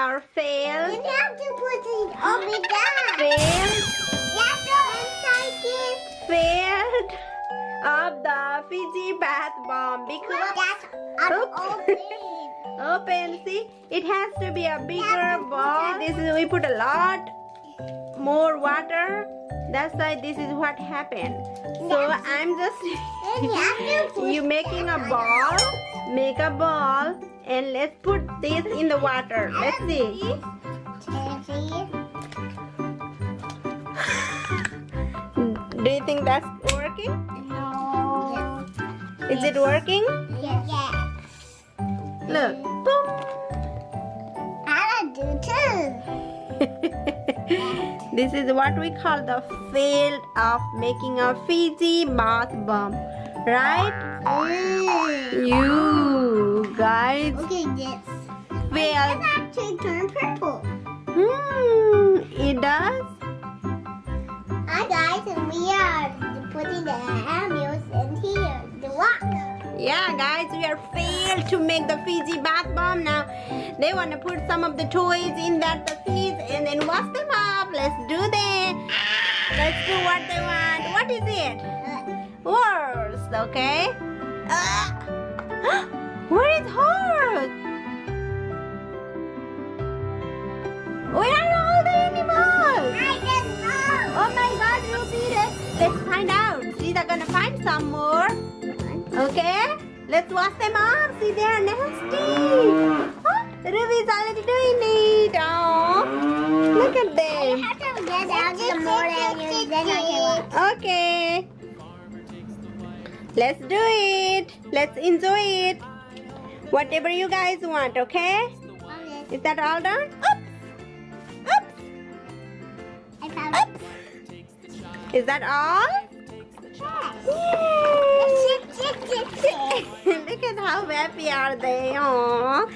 our fail. You have to put it over there. Fail. You have to inside it. Failed of the Fizzy bath bomb because That's Oops. open. open. See, it has to be a bigger ball. This is we put a lot more water. That's why this is what happened. So I'm just You have to put you making a ball. Make a ball and let's put this in the water. Let's see. Do you think that's working? No. Is it working? Yes. Look. Boom. I do too. This is what we call the fail of making a Fizzy bath bomb. Right? You guys Okay, yes. failed. It's actually turned purple. It does? Hi guys, and we are putting the animals in here, the water. Yeah, guys, we are failed to make the Fizzy bath bomb. Now they want to put some of the toys in that the fizz and then wash them up. Let's do that. Let's do what they want. What is it? Horse, okay? Where is horse? Where are all the animals? I don't know. Oh my God, Ruby, let's find out. See, they're gonna find some more. Okay, let's wash them up. See, they are nasty. Oh, Ruby's already doing it. Oh, look at You them. have to get out some more animals, then I can wash. Okay, let's do it. Let's enjoy it. Whatever you guys want, okay? Is that all done? Oops. Oops. I found Oops. Is that all? Look at how happy are they. Aww.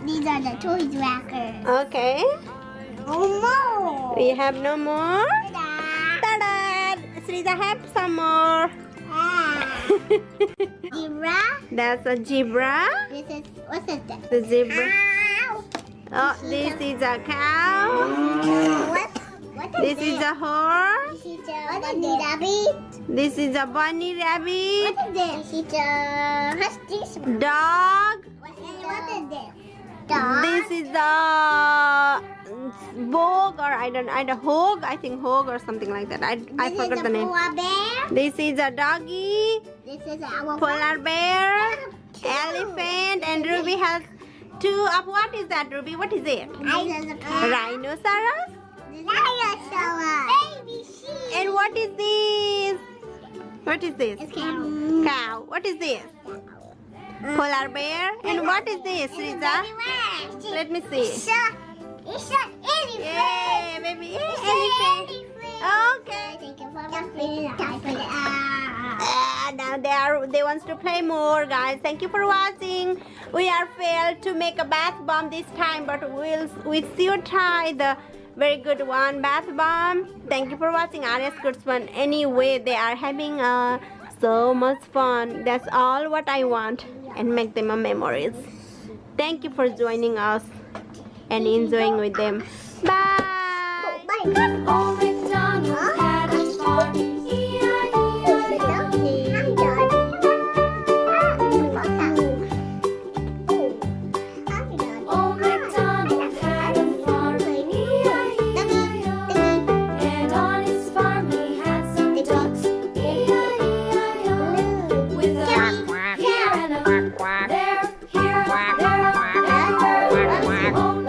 These are the toys rackers. Okay. Oh no! We have no more. Ta-da! Ta-da! Sriza have some more. Ah. Zebra. That's a zebra. This is, what's this? The zebra. Ow! Oh, this is a cow. What This is a horse. This is a bunny rabbit. This is a bunny rabbit. What is this? This is a husky. Dog. What is this? Dog. This is a bog or I don't hog. I think hog or something like that. I forgot the name. Polar bear. This is a doggy. This is our Polar bear, elephant, and Ruby has two of what is that, Ruby? What is it? Rhinoceros? Dinosaur. Baby sheep. And what is this? What is this? It's cow. Cow. What is this? Polar bear. And what is this, Riza? Let me see. It's an elephant. Yay, baby. Yay, It's elephant. an Okay. Thank you for watching. Now they wants to play more, guys. Thank you for watching. We are failed to make a bath bomb this time, but we'll still try the very good one bath bomb. Thank you for watching RS Goods Fun. Anyway, they are having so much fun. That's all what I want, and make them a memories. Thank you for joining us and enjoying with them. Bye. Old MacDonald had a farm. Old MacDonald had a farm. And on his farm he had some ducks. E-I-E-I-O. With a here and a there, here, there, everywhere. Old